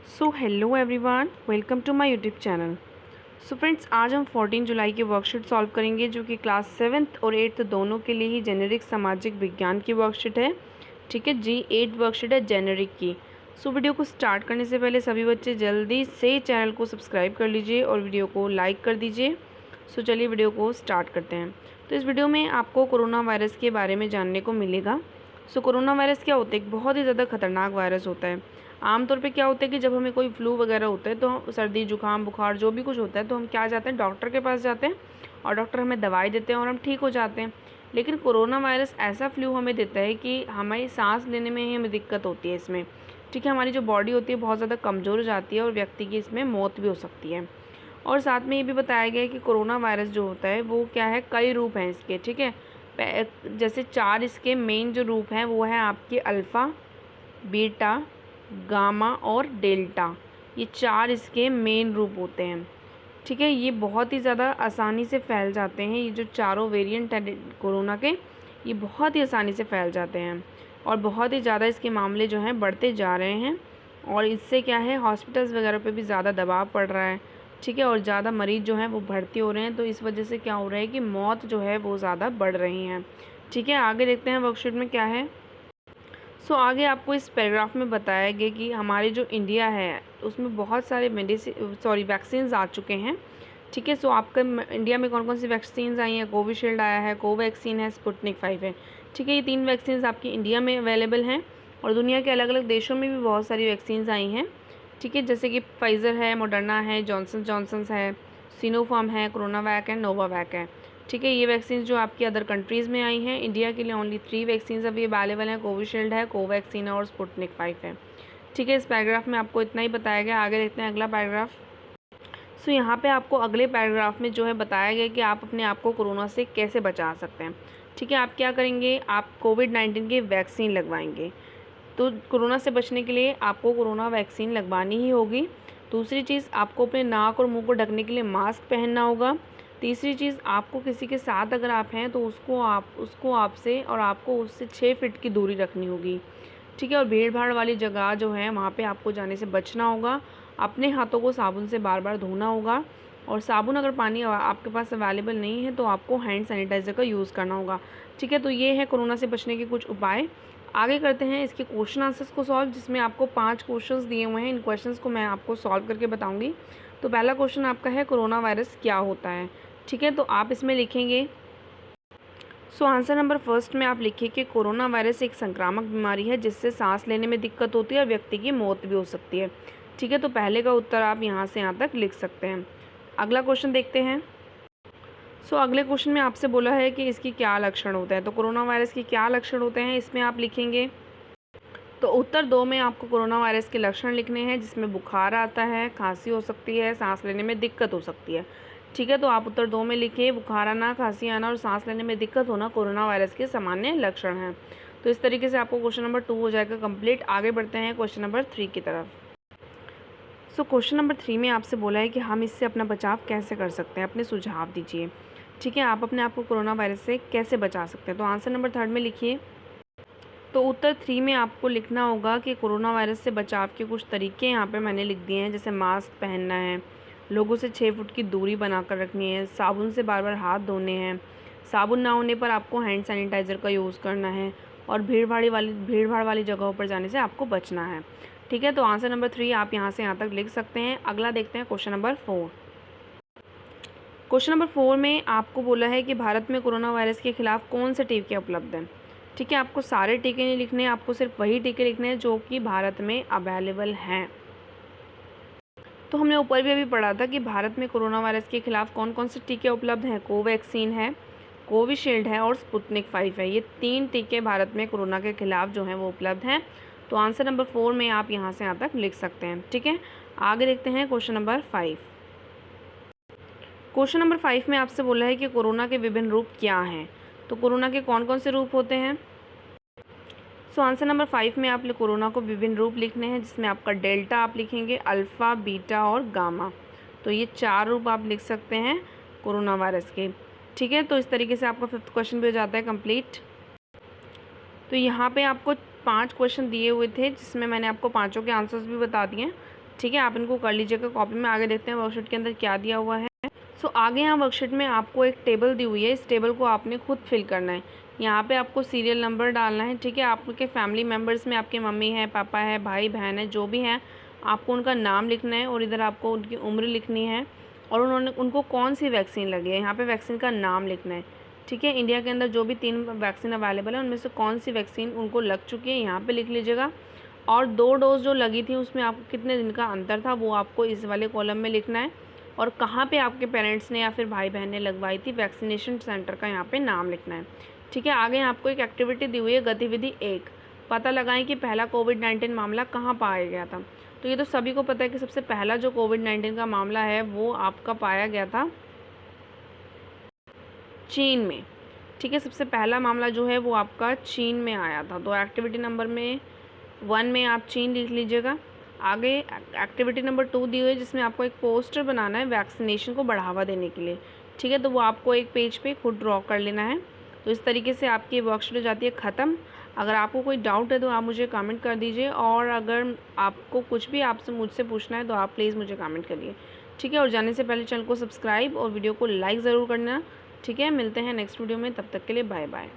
So hello everyone, welcome to my YouTube channel. So friends, आज हम 14 जुलाई की worksheet solve करेंगे जो कि क्लास 7th और 8th दोनों के लिए ही जेनेरिक सामाजिक विज्ञान की वर्कशीट है। ठीक है जी, 8 वर्कशीट है जेनेरिक की। सो वीडियो को स्टार्ट करने से पहले सभी बच्चे जल्दी से चैनल को सब्सक्राइब कर लीजिए और वीडियो को लाइक कर दीजिए। सो चलिए वीडियो को स्टार्ट करते हैं। तो इस वीडियो में आपको कोरोना वायरस के बारे में जानने को मिलेगा। सो कोरोना वायरस क्या होता है? एक बहुत ही ज़्यादा खतरनाक वायरस होता है। आमतौर पे क्या होता है कि जब हमें कोई फ्लू वगैरह होता है, तो सर्दी जुकाम बुखार जो भी कुछ होता है, तो हम क्या जाते हैं, डॉक्टर के पास जाते हैं और डॉक्टर हमें दवाई देते हैं और हम ठीक हो जाते हैं। लेकिन कोरोना वायरस ऐसा फ्लू हमें देता है कि हमारी सांस लेने में ही हमें दिक्कत होती है इसमें। ठीक है, हमारी जो बॉडी होती है बहुत ज़्यादा कमज़ोर हो जाती है और व्यक्ति की इसमें मौत भी हो सकती है। और साथ में ये भी बताया गया है कि कोरोना वायरस जो होता है वो क्या है, कई रूप हैं इसके। ठीक है, जैसे 4 इसके मेन जो रूप हैं वो है आपके अल्फ़ा, बीटा, गामा और डेल्टा। ये 4 इसके मेन रूप होते हैं। ठीक है, ये बहुत ही ज़्यादा आसानी से फैल जाते हैं। ये जो चारों वेरिएंट हैं कोरोना के, ये बहुत ही आसानी से फैल जाते हैं और बहुत ही ज़्यादा इसके मामले जो हैं बढ़ते जा रहे हैं। और इससे क्या है, हॉस्पिटल्स वगैरह पे भी ज़्यादा दबाव पड़ रहा है। ठीक है, और ज़्यादा मरीज़ जो हैं वो भर्ती हो रहे हैं, तो इस वजह से क्या हो रहा है कि मौत जो है वो ज़्यादा बढ़ रही हैं। ठीक है, आगे देखते हैं वर्कशीट में क्या है। सो आगे आपको इस पैराग्राफ में बताया गया कि हमारे जो इंडिया है उसमें बहुत सारे वैक्सीन्स आ चुके हैं। ठीक है, सो आपका इंडिया में कौन कौन सी वैक्सीन्स आई हैं? कोविशील्ड आया है, कोवैक्सीन है, स्पुतनिक 5 है। ठीक है, ये 3 वैक्सीन्स आपकी इंडिया में अवेलेबल हैं और दुनिया के अलग अलग देशों में भी बहुत सारी वैक्सीन्स आई हैं। ठीक है, जैसे कि फाइज़र है, मॉडर्ना है, जॉनसन जॉनसन्स है, सिनोफार्म है, कोरोनावैक है, नोवावैक है। ठीक है, ये वैक्सीन जो आपकी अदर कंट्रीज़ में आई हैं, इंडिया के लिए ओनली 3 वैक्सीन्स अभी अवेलेबल हैं। कोविशील्ड है, कोवैक्सीन है और स्पुतनिक 5 है। ठीक है, इस पैराग्राफ में आपको इतना ही बताया गया। आगे देखते हैं अगला पैराग्राफ। सो यहाँ पे आपको अगले पैराग्राफ में जो है बताया गया कि आप अपने आप को कोरोना से कैसे बचा सकते हैं। ठीक है, आप क्या करेंगे, आप कोविड-19 की वैक्सीन लगवाएंगे। तो कोरोना से बचने के लिए आपको कोरोना वैक्सीन लगवानी ही होगी। दूसरी चीज़, आपको अपने नाक और मुंह को ढकने के लिए मास्क पहनना होगा। तीसरी चीज़, आपको किसी के साथ अगर आप हैं तो उसको आपसे और आपको उससे 6 फीट की दूरी रखनी होगी। ठीक है, और भीड़-भाड़ वाली जगह जो है वहाँ पे आपको जाने से बचना होगा। अपने हाथों को साबुन से बार-बार धोना होगा और साबुन अगर पानी आपके पास अवेलेबल नहीं है तो आपको हैंड सैनिटाइज़र का यूज़ करना होगा। ठीक है, तो ये है कोरोना से बचने के कुछ उपाय। आगे करते हैं इसके क्वेश्चन आंसर्स को सॉल्व, जिसमें आपको 5 क्वेश्चंस दिए हुए हैं। इन क्वेश्चंस को मैं आपको सॉल्व करके बताऊंगी। तो पहला क्वेश्चन आपका है, कोरोना वायरस क्या होता है? ठीक है, तो आप इसमें लिखेंगे। सो आंसर नंबर फर्स्ट में आप लिखिए कि कोरोना वायरस एक संक्रामक बीमारी है जिससे सांस लेने में दिक्कत होती है और व्यक्ति की मौत भी हो सकती है। ठीक है, तो पहले का उत्तर आप यहाँ से यहाँ तक लिख सकते हैं। अगला क्वेश्चन देखते हैं। सो अगले क्वेश्चन में आपसे बोला है कि इसकी क्या लक्षण होते हैं। तो कोरोना वायरस के क्या लक्षण होते हैं इसमें आप लिखेंगे। तो उत्तर 2 में आपको कोरोना वायरस के लक्षण लिखने हैं, जिसमें बुखार आता है, खांसी हो सकती है, सांस लेने में दिक्कत हो सकती है। ठीक है, तो आप उत्तर 2 में लिखिए, बुखार आना, खांसी आना और सांस लेने में दिक्कत होना कोरोना वायरस के सामान्य लक्षण हैं। तो इस तरीके से आपको क्वेश्चन नंबर 2 हो जाएगा कंप्लीट। आगे बढ़ते हैं क्वेश्चन नंबर 3 की तरफ। सो क्वेश्चन नंबर 3 में आपसे बोला है कि हम इससे अपना बचाव कैसे कर सकते हैं, अपने सुझाव दीजिए। ठीक है, आप अपने आप को कोरोना वायरस से कैसे बचा सकते हैं। तो आंसर नंबर 3 में लिखिए। तो उत्तर 3 में आपको लिखना होगा कि कोरोना वायरस से बचाव के कुछ तरीके यहाँ पे मैंने लिख दिए हैं, जैसे मास्क पहनना है, लोगों से 6 फुट की दूरी बनाकर रखनी है, साबुन से बार बार हाथ धोने हैं, साबुन ना होने पर आपको हैंड सैनिटाइज़र का यूज़ करना है और भीड़ भाड़ वाली जगहों पर जाने से आपको बचना है। ठीक है, तो आंसर नंबर 3 आप यहाँ से यहाँ तक लिख सकते हैं। अगला देखते हैं क्वेश्चन नंबर 4। क्वेश्चन नंबर 4 में आपको बोला है कि भारत में कोरोना वायरस के खिलाफ कौन से टीके उपलब्ध हैं। ठीक है, आपको सारे टीके नहीं लिखने हैं, आपको सिर्फ वही टीके लिखने हैं जो कि भारत में अवेलेबल हैं। तो हमने ऊपर भी अभी पढ़ा था कि भारत में कोरोना वायरस के खिलाफ कौन कौन से टीके उपलब्ध हैं। कोवैक्सीन है, कोविशील्ड है और स्पुतनिक 5 है। ये 3 टीके भारत में कोरोना के खिलाफ जो हैं वो उपलब्ध हैं। तो आंसर नंबर 4 में आप यहाँ से यहाँ तक लिख सकते हैं। ठीक है, आगे देखते हैं क्वेश्चन नंबर 5। क्वेश्चन नंबर 5 में आपसे बोला है कि कोरोना के विभिन्न रूप क्या हैं। तो कोरोना के कौन कौन से रूप होते हैं। सो आंसर नंबर 5 में आप कोरोना को विभिन्न रूप लिखने हैं, जिसमें आपका डेल्टा आप लिखेंगे, अल्फ़ा, बीटा और गामा। तो ये 4 रूप आप लिख सकते हैं कोरोना वायरस के। ठीक है, तो इस तरीके से आपका 5th क्वेश्चन भी हो जाता है कंप्लीट। तो यहाँ पे आपको 5 क्वेश्चन दिए हुए थे, जिसमें मैंने आपको पाँचों के आंसर्स भी बता दिए हैं। ठीक है, आप इनको कर लीजिएगा कॉपी में। आगे देखते हैं वर्कशीट के अंदर क्या दिया हुआ है। आगे यहाँ वर्कशीट में आपको एक टेबल दी हुई है, इस टेबल को आपने खुद फिल करना है। यहाँ पे आपको सीरियल नंबर डालना है। ठीक है, आपके फैमिली मेम्बर्स में आपके मम्मी है, पापा है, भाई बहन है, जो भी हैं, आपको उनका नाम लिखना है और इधर आपको उनकी उम्र लिखनी है और उनको कौन सी वैक्सीन लगी है, यहाँ पे वैक्सीन का नाम लिखना है। ठीक है, इंडिया के अंदर जो भी 3 वैक्सीन अवेलेबल है उनमें से कौन सी वैक्सीन उनको लग चुकी है यहाँ पे लिख लीजिएगा। और 2 डोज जो लगी थी उसमें आपको कितने दिन का अंतर था वो आपको इस वाले कॉलम में लिखना है। और कहाँ पे आपके पेरेंट्स ने या फिर भाई बहन ने लगवाई थी, वैक्सीनेशन सेंटर का यहाँ पे नाम लिखना है। ठीक है, आगे आपको एक एक्टिविटी दी हुई है, गतिविधि 1, पता लगाएं कि पहला कोविड-19 मामला कहाँ पाया गया था। तो ये तो सभी को पता है कि सबसे पहला जो कोविड-19 का मामला है वो आपका पाया गया था चीन में। ठीक है, सबसे पहला मामला जो है वो आपका चीन में आया था। तो एक्टिविटी नंबर 1 में आप चीन लिख लीजिएगा। आगे एक्टिविटी नंबर 2 दी हुई है जिसमें आपको एक पोस्टर बनाना है वैक्सीनेशन को बढ़ावा देने के लिए। ठीक है, तो वो आपको एक पेज पे खुद ड्रॉ कर लेना है। तो इस तरीके से आपकी वर्कशीट हो जाती है ख़त्म। अगर आपको कोई डाउट है तो आप मुझे कमेंट कर दीजिए, और अगर आपको कुछ भी आपसे मुझसे पूछना है तो आप प्लीज़ मुझे कमेंट करिए। ठीक है, और जाने से पहले चैनल को सब्सक्राइब और वीडियो को लाइक ज़रूर करना। ठीक है, मिलते हैं नेक्स्ट वीडियो में, तब तक के लिए बाय बाय।